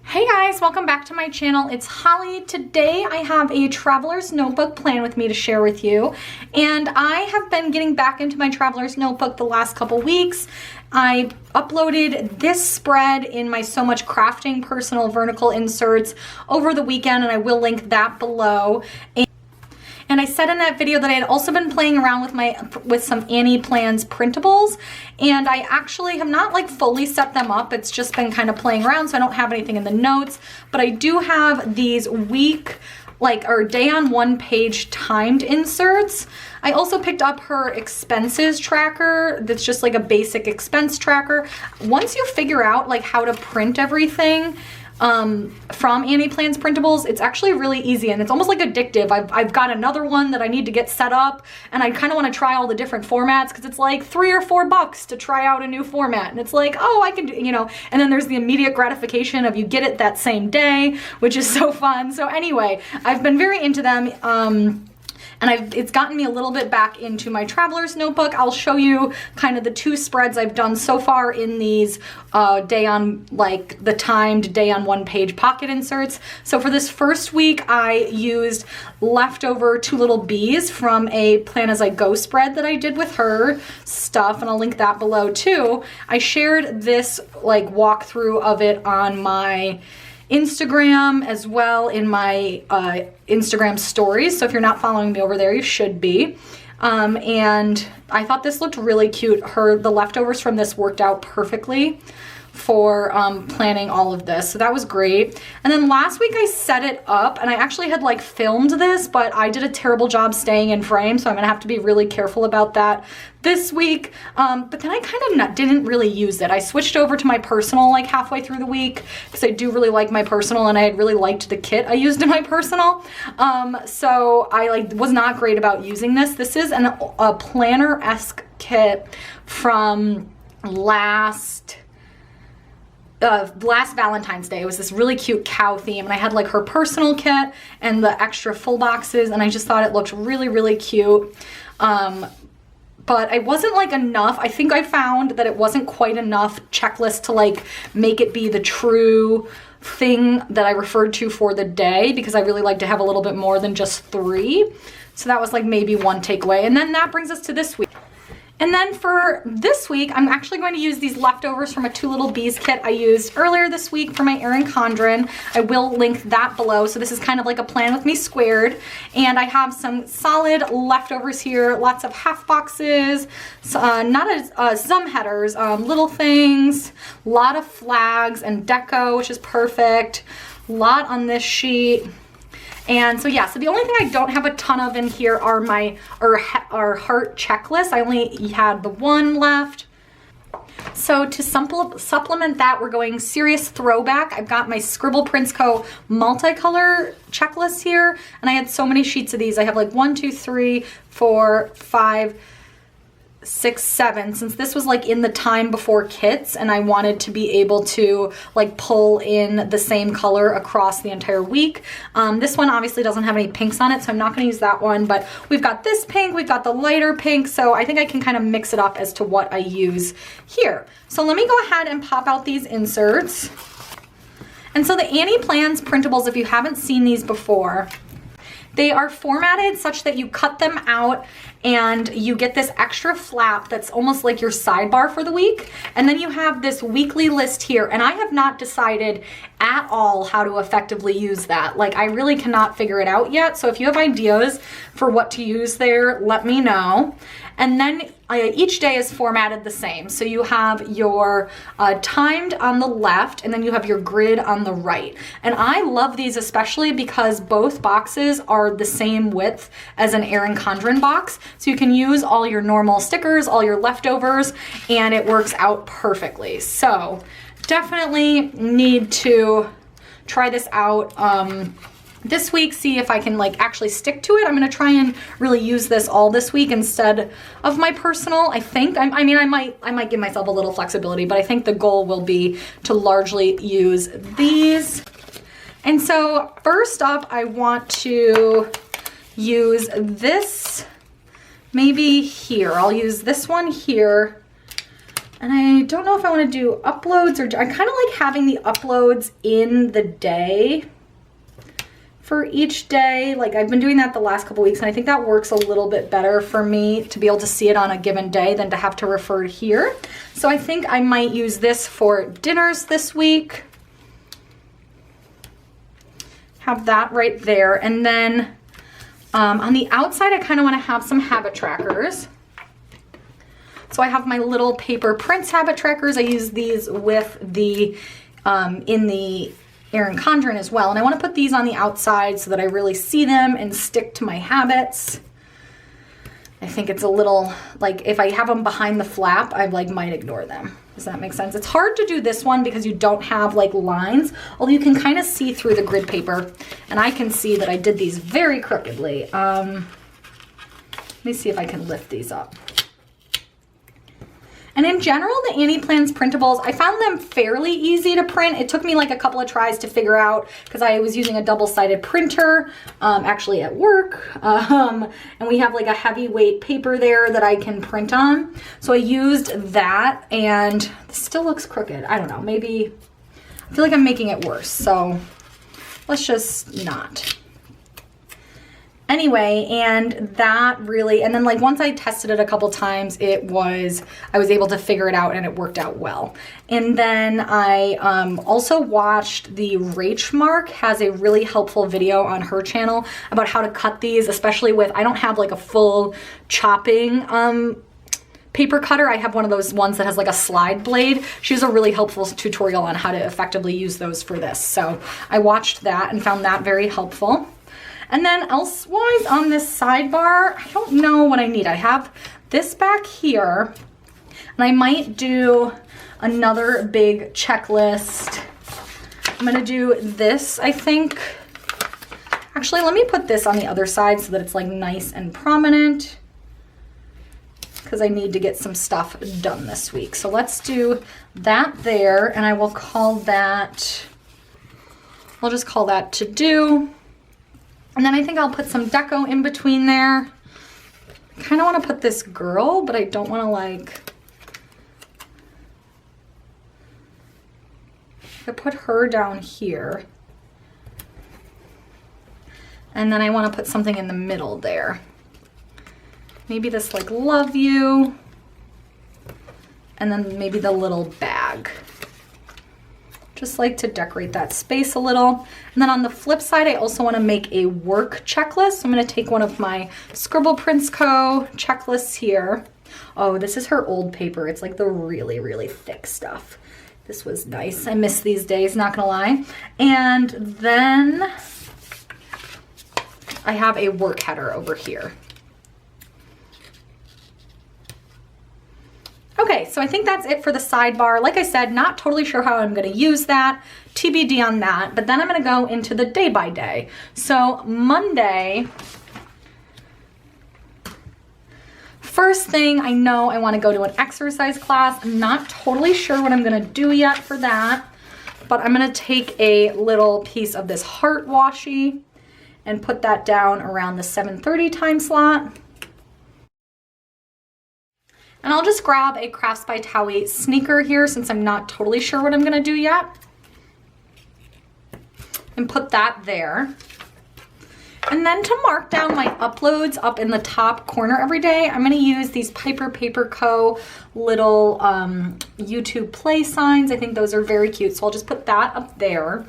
Hey guys, welcome back to my channel. It's Holly. Today I have a traveler's notebook plan with me to share with you. And I have been getting back into my traveler's notebook the last couple weeks. I uploaded this spread in my So Much Crafting personal vertical inserts over the weekend, and I will link that below. And I said in that video that I had also been playing around with some AnniePlansPrintables, and I actually have not like fully set them up. It's just been kind of playing around, so I don't have anything in the notes, but I do have these week or day on one page timed inserts. I also picked up her expenses tracker. That's just like a basic expense tracker. Once you figure out like how to print everything from AnniePlansPrintables, it's actually really easy and it's almost like addictive. I've got another one that I need to get set up, and I kind of want to try all the different formats because it's like $3 or $4 to try out a new format, and it's like, oh, I can do, and then there's the immediate gratification of you get it that same day, which is so fun. So anyway, I've been very into them. And it's gotten me a little bit back into my traveler's notebook. I'll show you kind of the two spreads I've done so far in these the timed day on one page pocket inserts. So for this first week, I used leftover Two Lil Bees from a Plan As I Go spread that I did with her stuff, and I'll link that below too. I shared this walkthrough of it on my Instagram as well in my Instagram stories. So if you're not following me over there, you should be. And I thought this looked really cute. The leftovers from this worked out perfectly for planning all of this. So that was great. And then last week I set it up, and I actually had filmed this, but I did a terrible job staying in frame, so I'm gonna have to be really careful about that this week. But then I kind of didn't really use it. I switched over to my personal halfway through the week because I do really like my personal, and I had really liked the kit I used in my personal. So I was not great about using this. This is a planner-esque kit from last Valentine's Day. It was this really cute cow theme, and I had her personal kit and the extra full boxes, and I just thought it looked really, really cute. But it wasn't enough. I think I found that it wasn't quite enough checklist to make it be the true thing that I referred to for the day, because I really like to have a little bit more than just 3. So that was maybe one takeaway. And then that brings us to this week. And then for this week, I'm actually going to use these leftovers from a Two Lil Bees kit I used earlier this week for my Erin Condren. I will link that below. So this is kind of like a plan with me squared. And I have some solid leftovers here, lots of half boxes, some headers, little things, a lot of flags and deco, which is perfect, a lot on this sheet. And so yeah, so the only thing I don't have a ton of in here are my heart checklists. I only had the one left. So to supplement that, we're going serious throwback. I've got my Scribble Prints Co. multicolor checklist here, and I had so many sheets of these. I have 1, 2, 3, 4, 5, 6, 7, since this was in the time before kits, and I wanted to be able to pull in the same color across the entire week. This one obviously doesn't have any pinks on it, so I'm not going to use that one, but we've got this pink, we've got the lighter pink, so I think I can kind of mix it up as to what I use here. So let me go ahead and pop out these inserts. And so the AnniePlansPrintables, if you haven't seen these before, they are formatted such that you cut them out and you get this extra flap that's almost like your sidebar for the week. And then you have this weekly list here, and I have not decided at all how to effectively use that. I really cannot figure it out yet. So if you have ideas for what to use there, let me know. And then each day is formatted the same. So you have your timed on the left, and then you have your grid on the right. And I love these especially because both boxes are the same width as an Erin Condren box. So you can use all your normal stickers, all your leftovers, and it works out perfectly. So definitely need to try this out this week, see if I can actually stick to it. I'm gonna try and really use this all this week instead of my personal. I think, I might give myself a little flexibility, but I think the goal will be to largely use these. And so first up, I want to use this maybe here. I'll use this one here And I don't know if I want to do uploads or I kind of like having the uploads in the day for each day. Like I've been doing that the last couple weeks and I think that works a little bit better for me to be able to see it on a given day than to have to refer to here. So I think I might use this for dinners this week. Have that right there. And then on the outside, I kind of want to have some habit trackers. So I have my little paper prints habit trackers. I use these with the, in the Erin Condren as well. And I want to put these on the outside so that I really see them and stick to my habits. I think it's a little, like if I have them behind the flap, I like might ignore them. Does that make sense? It's hard to do this one because you don't have like lines, although you can kind of see through the grid paper. And I can see that I did these very crookedly. Let me see if I can lift these up. And in general, the AnniePlansPrintables, I found them fairly easy to print. It took me like a couple of tries to figure out because I was using a double-sided printer, actually at work. And we have like a heavyweight paper there that I can print on. So I used that and this still looks crooked. I don't know, maybe, I feel like I'm making it worse. So let's just not. Anyway, and that really, and then like once I tested it a couple times, I was able to figure it out and it worked out well. And then I also watched the Rach Mark has a really helpful video on her channel about how to cut these, especially with, I don't have like a full chopping paper cutter. I have one of those ones that has like a slide blade. She has a really helpful tutorial on how to effectively use those for this. So I watched that and found that very helpful. And then elsewise on this sidebar, I don't know what I need. I have this back here, and I might do another big checklist. I'm gonna do this, I think. Actually, let me put this on the other side so that it's like nice and prominent, because I need to get some stuff done this week. So let's do that there, and I will call that, I'll just call that to do. And then I think I'll put some deco in between there. I kind of want to put this girl, but I don't want to like, I put her down here. And then I want to put something in the middle there. Maybe this like love you. And then maybe the little bag. Just like to decorate that space a little. And then on the flip side, I also want to make a work checklist. So I'm going to take one of my Scribble Prints Co. checklists here. Oh, this is her old paper. It's like the really, really thick stuff. This was nice. I miss these days, not gonna lie. And then I have a work header over here. Okay, so I think that's it for the sidebar. Like I said, not totally sure how I'm gonna use that, TBD on that, but then I'm gonna go into the day by day. So Monday, first thing, I know I wanna go to an exercise class. I'm not totally sure what I'm gonna do yet for that, but I'm gonna take a little piece of this heart washi and put that down around the 7:30 time slot. And I'll just grab a Crafts by Towie sneaker here since I'm not totally sure what I'm gonna do yet. And put that there. And then to mark down my uploads up in the top corner every day, I'm gonna use these Piper Paper Co. little YouTube play signs. I think those are very cute, so I'll just put that up there.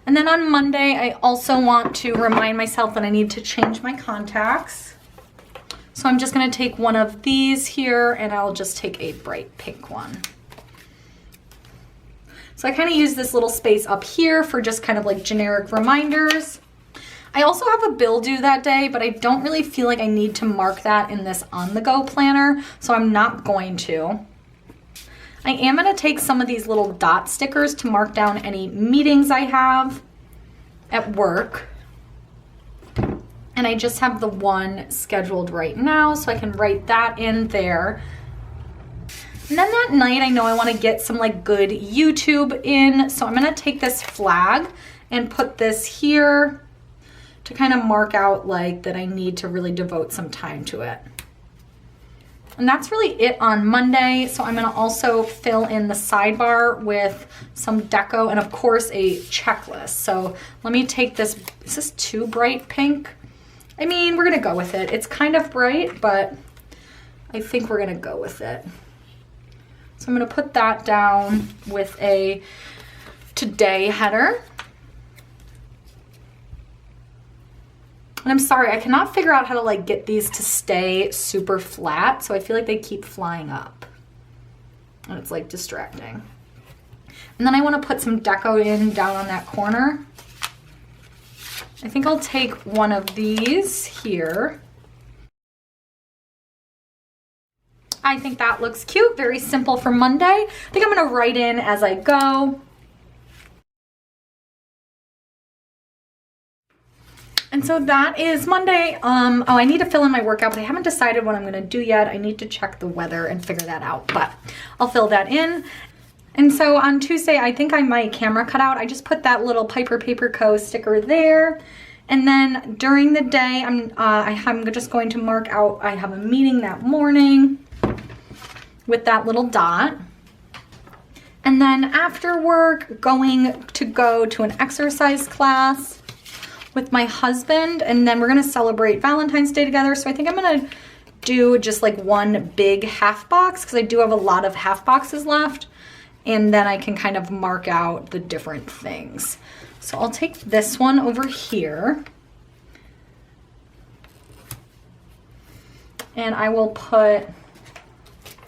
And then on Monday, I also want to remind myself that I need to change my contacts. So I'm just gonna take one of these here and I'll just take a bright pink one. So I kind of use this little space up here for just kind of like generic reminders. I also have a bill due that day, but I don't really feel like I need to mark that in this on-the-go planner, so I'm not going to. I am gonna take some of these little dot stickers to mark down any meetings I have at work. And I just have the one scheduled right now, so I can write that in there. And then that night, I know I wanna get some like good YouTube in, so I'm gonna take this flag and put this here to kind of mark out like that I need to really devote some time to it. And that's really it on Monday. So I'm gonna also fill in the sidebar with some deco and of course a checklist. So let me take this, is this too bright pink? I mean, we're gonna go with it. It's kind of bright, but I think we're gonna go with it. So I'm gonna put that down with a today header. And I'm sorry, I cannot figure out how to like get these to stay super flat. So I feel like they keep flying up and it's like distracting. And then I want to put some deco in down on that corner. I think I'll take one of these here. I think that looks cute, very simple for Monday. I think I'm gonna write in as I go. And so that is Monday. Oh, I need to fill in my workout, but I haven't decided what I'm gonna do yet. I need to check the weather and figure that out, but I'll fill that in. And so on Tuesday, I think I my camera cut out. I just put that little Piper Paper Co. sticker there. And then during the day, I'm just going to mark out, I have a meeting that morning with that little dot. And then after work, going to go to an exercise class with my husband, and then we're gonna celebrate Valentine's Day together. So I think I'm gonna do just like one big half box because I do have a lot of half boxes left, and then I can kind of mark out the different things. So I'll take this one over here and I will put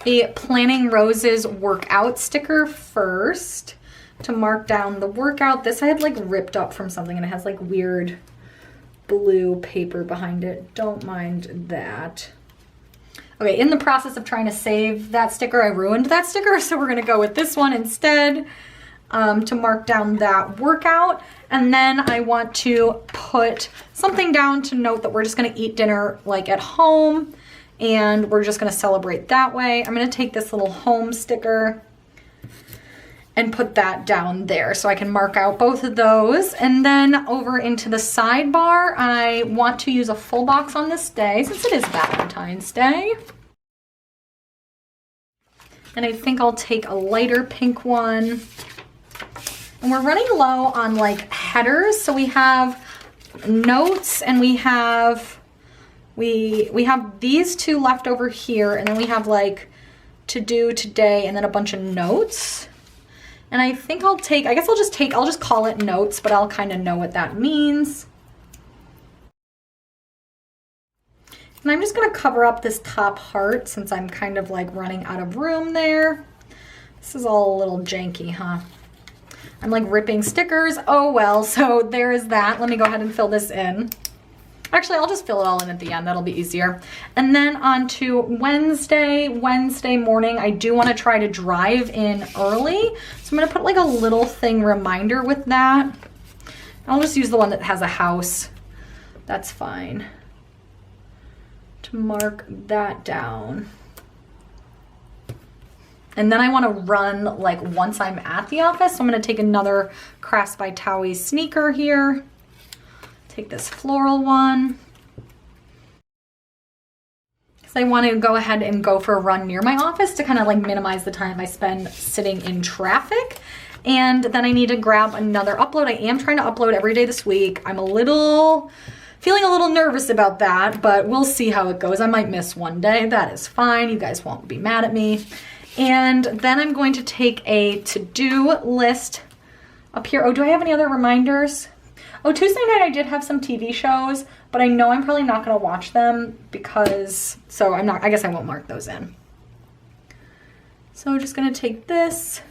a Planning Roses workout sticker first to mark down the workout. This I had like ripped up from something and it has like weird blue paper behind it. Don't mind that. Okay, in the process of trying to save that sticker, I ruined that sticker, so we're gonna go with this one instead to mark down that workout. And then I want to put something down to note that we're just gonna eat dinner like at home and we're just gonna celebrate that way. I'm gonna take this little home sticker and put that down there so I can mark out both of those. And then over into the sidebar, I want to use a full box on this day since it is Valentine's Day. And I think I'll take a lighter pink one. And we're running low on like headers. So we have notes and we have these two left over here, and then we have like to do today and then a bunch of notes. And I think I'll just call it notes, but I'll kind of know what that means. And I'm just gonna cover up this top heart since I'm kind of like running out of room there. This is all a little janky, huh? I'm like ripping stickers. Oh well, so there is that. Let me go ahead and fill this in. Actually, I'll just fill it all in at the end. That'll be easier. And then on to Wednesday morning, I do want to try to drive in early. So I'm going to put like a little thing reminder with that. I'll just use the one that has a house. That's fine. To mark that down. And then I want to run like once I'm at the office. So I'm going to take another Crafts by Towie sneaker here. Take this floral one. Because I want to go ahead and go for a run near my office to kind of like minimize the time I spend sitting in traffic. And then I need to grab another upload. I am trying to upload every day this week. I'm feeling a little nervous about that, but we'll see how it goes. I might miss one day. That is fine. You guys won't be mad at me. And then I'm going to take a to-do list up here. Oh, do I have any other reminders? Oh, Tuesday night I did have some TV shows, but I know I'm probably not going to watch them so I guess I won't mark those in. So I'm just going to take this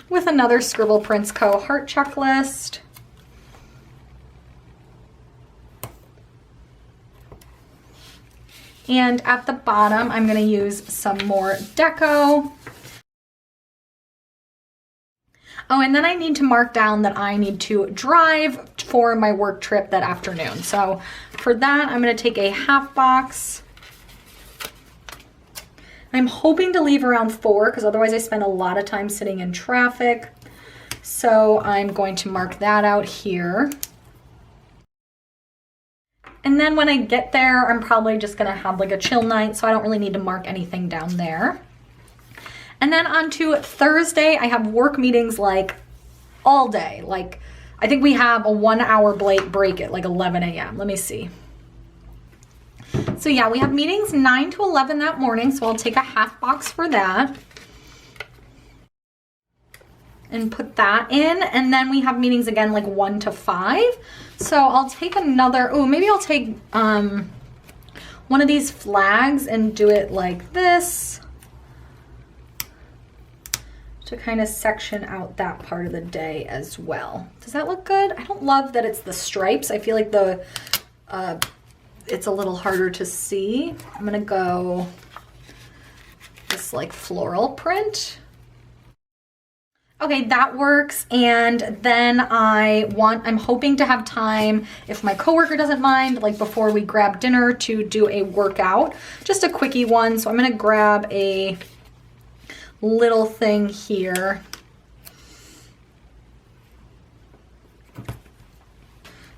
with another Scribble Prints Co. heart checklist. And at the bottom, I'm going to use some more deco. Oh, and then I need to mark down that I need to drive for my work trip that afternoon. So for that, I'm going to take a half box. I'm hoping to leave around 4 because otherwise I spend a lot of time sitting in traffic. So I'm going to mark that out here. And And then when I get there, I'm probably just gonna have like a chill night, so I don't really need to mark anything down there. And then on to Thursday, I have work meetings like all day. Like, I think we have a 1 hour break at like 11 a.m. Let me see. So yeah, we have meetings 9 to 11 that morning, so I'll take a half box for that and put that in. And then we have meetings again like 1 to 5. So I'll take another, oh, maybe I'll take one of these flags and do it like this to kind of section out that part of the day as well. Does that look good? I don't love that it's the stripes. I feel like the it's a little harder to see. I'm gonna go this like floral print. Okay, that works. And then I'm hoping to have time, if my coworker doesn't mind, like before we grab dinner, to do a workout, just a quickie one. So I'm gonna grab a little thing here.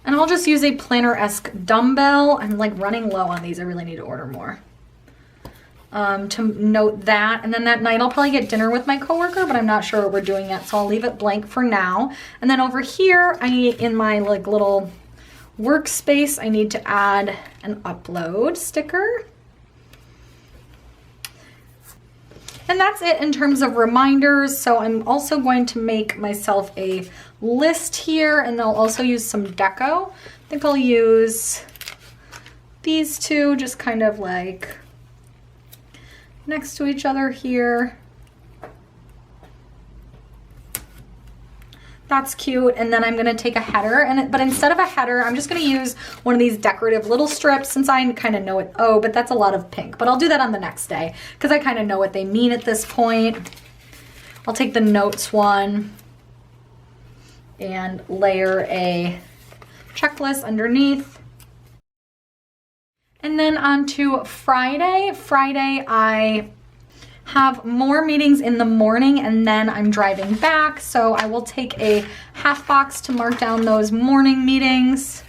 And I'll just use a planner-esque dumbbell. I'm like running low on these. I really need to order more. To note that. And then that night I'll probably get dinner with my coworker, but I'm not sure what we're doing yet, so I'll leave it blank for now. And then over here, in my like little workspace, I need to add an upload sticker. And that's it in terms of reminders. So I'm also going to make myself a list here, and I'll also use some deco. I think I'll use these two just kind of like next to each other here. That's cute. And then I'm gonna take a header, but instead of a header, I'm just gonna use one of these decorative little strips, since I kind of know it. Oh, but that's a lot of pink, but I'll do that on the next day because I kind of know what they mean at this point. I'll take the notes one and layer a checklist underneath. And then on to Friday. Friday, I have more meetings in the morning and then I'm driving back. So I will take a half box to mark down those morning meetings.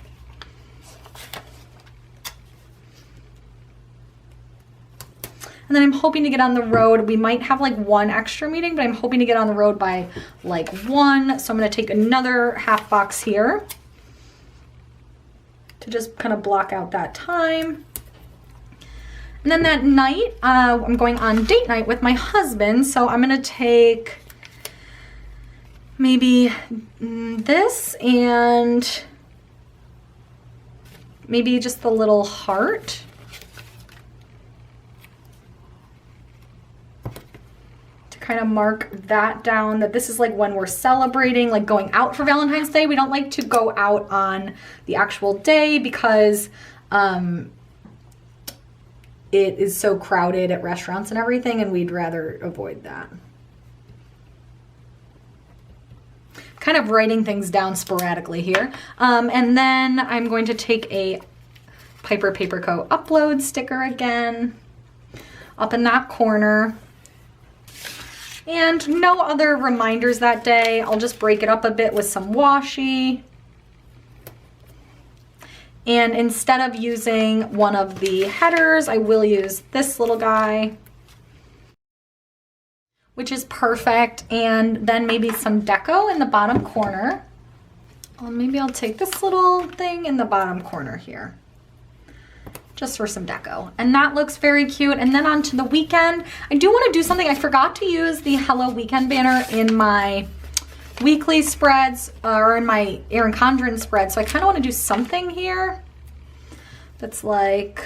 And then I'm hoping to get on the road. We might have like one extra meeting, but I'm hoping to get on the road by like 1. So I'm gonna take another half box here to just kind of block out that time. And then that night, I'm going on date night with my husband. So I'm gonna take maybe this and maybe just the little heart. To kind of mark that down, that this is like when we're celebrating, like going out for Valentine's Day. We don't like to go out on the actual day because it is so crowded at restaurants and everything, and we'd rather avoid that. Kind of writing things down sporadically here. And then I'm going to take a Piper Paper Co. upload sticker again up in that corner. And no other reminders that day. I'll just break it up a bit with some washi. And instead of using one of the headers, I will use this little guy, which is perfect. And then maybe some deco in the bottom corner. Maybe I'll take this little thing in the bottom corner here, just for some deco. And that looks very cute. And then on to the weekend. I do want to do something. I forgot to use the Hello Weekend banner in my weekly spreads or in my Erin Condren spread. So I kind of want to do something here that's like,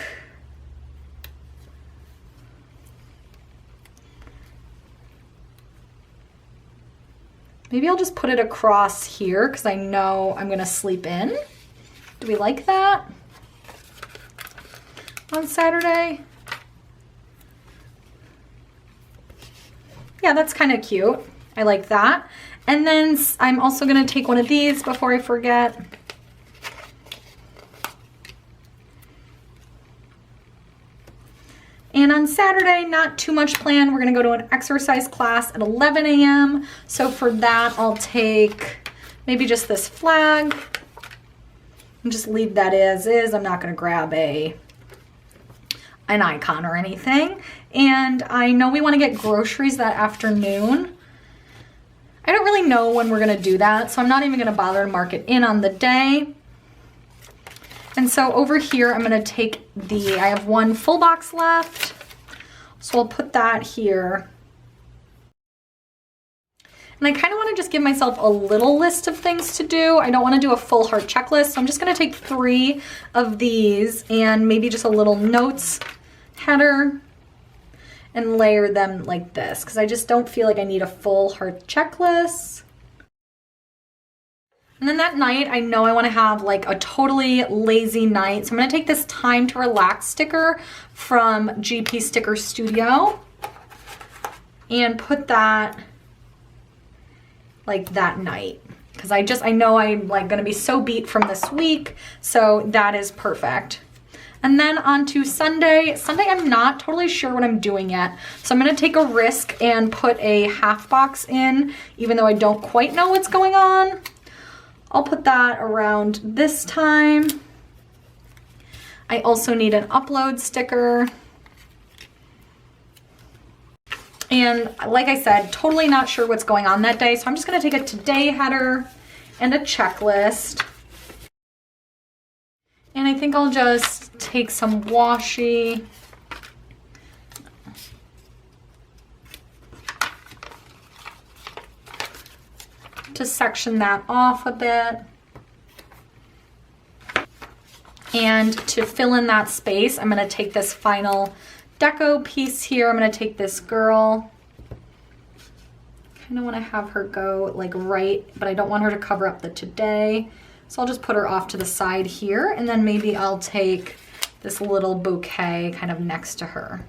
maybe I'll just put it across here because I know I'm going to sleep in. Do we like that on Saturday? Yeah, that's kind of cute. I like that. And then I'm also gonna take one of these before I forget. And on Saturday, not too much planned. We're gonna go to an exercise class at 11 a.m. So for that, I'll take maybe just this flag And just leave that as is. I'm not gonna grab an icon or anything. And I know we wanna get groceries that afternoon. I don't really know when we're gonna do that, so I'm not even gonna bother to mark it in on the day. And so over here, I'm gonna take I have one full box left. So I'll put that here. And I kind of want to just give myself a little list of things to do. I don't want to do a full heart checklist. So I'm just going to take 3 of these and maybe just a little notes header and layer them like this, because I just don't feel like I need a full heart checklist. And then that night, I know I want to have like a totally lazy night. So I'm going to take this time to relax sticker from GP Sticker Studio and put that like that night, because I know I'm like gonna be so beat from this week, so that is perfect. And then on to Sunday. I'm not totally sure what I'm doing yet, so I'm gonna take a risk and put a half box in, even though I don't quite know what's going on. I'll put that around this time. I also need an upload sticker. And like I said, totally not sure what's going on that day. So I'm just gonna take a today header and a checklist. And I think I'll just take some washi. To section that off a bit. And to fill in that space, I'm gonna take this final deco piece here. I'm gonna take this girl. Kind of want to have her go like right, but I don't want her to cover up the today. So I'll just put her off to the side here, and then maybe I'll take this little bouquet kind of next to her.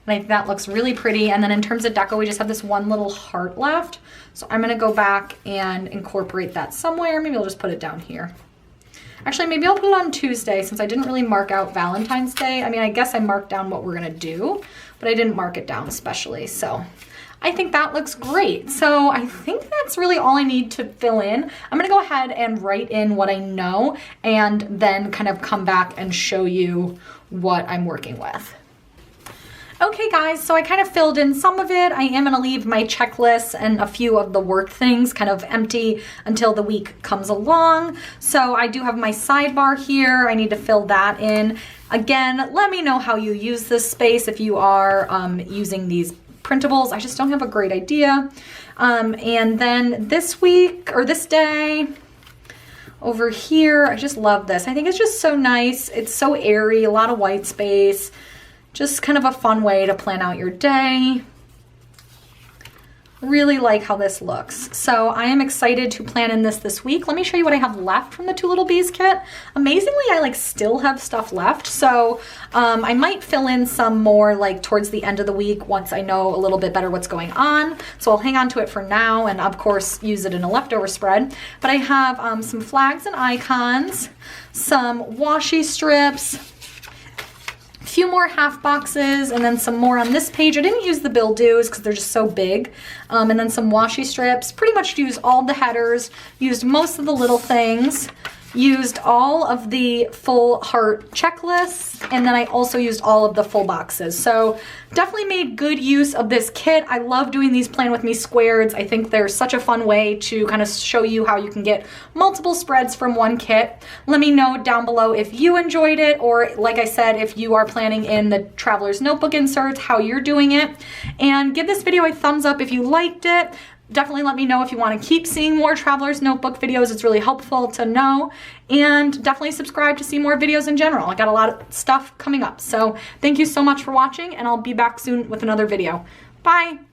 And I think that looks really pretty. And then in terms of deco, we just have this one little heart left. So I'm gonna go back and incorporate that somewhere. Maybe I'll just put it down here. Actually, maybe I'll put it on Tuesday, since I didn't really mark out Valentine's Day. I mean, I guess I marked down what we're gonna do, but I didn't mark it down especially. So I think that looks great. So I think that's really all I need to fill in. I'm gonna go ahead and write in what I know and then kind of come back and show you what I'm working with. Okay guys, so I kind of filled in some of it. I am gonna leave my checklists and a few of the work things kind of empty until the week comes along. So I do have my sidebar here. I need to fill that in. Again, let me know how you use this space if you are using these printables. I just don't have a great idea. And then this week, or this day, over here, I just love this. I think it's just so nice. It's so airy, a lot of white space. Just kind of a fun way to plan out your day. Really like how this looks. So I am excited to plan in this week. Let me show you what I have left from the Two Lil Bees kit. Amazingly, I like still have stuff left. So I might fill in some more like towards the end of the week once I know a little bit better what's going on. So I'll hang on to it for now and of course use it in a leftover spread. But I have some flags and icons, some washi strips, few more half boxes, and then some more on this page. I didn't use the bill dues because they're just so big. And then some washi strips. Pretty much used all the headers, used most of the little things, used all of the full heart checklists, and then I also used all of the full boxes. So definitely made good use of this kit. I love doing these Plan With Me squares. I think they're such a fun way to kind of show you how you can get multiple spreads from one kit. Let me know down below if you enjoyed it, or like I said, if you are planning in the Traveler's Notebook inserts, how you're doing it. And give this video a thumbs up if you liked it. Definitely let me know if you want to keep seeing more Traveler's Notebook videos. It's really helpful to know. And definitely subscribe to see more videos in general. I got a lot of stuff coming up. So thank you so much for watching, and I'll be back soon with another video. Bye!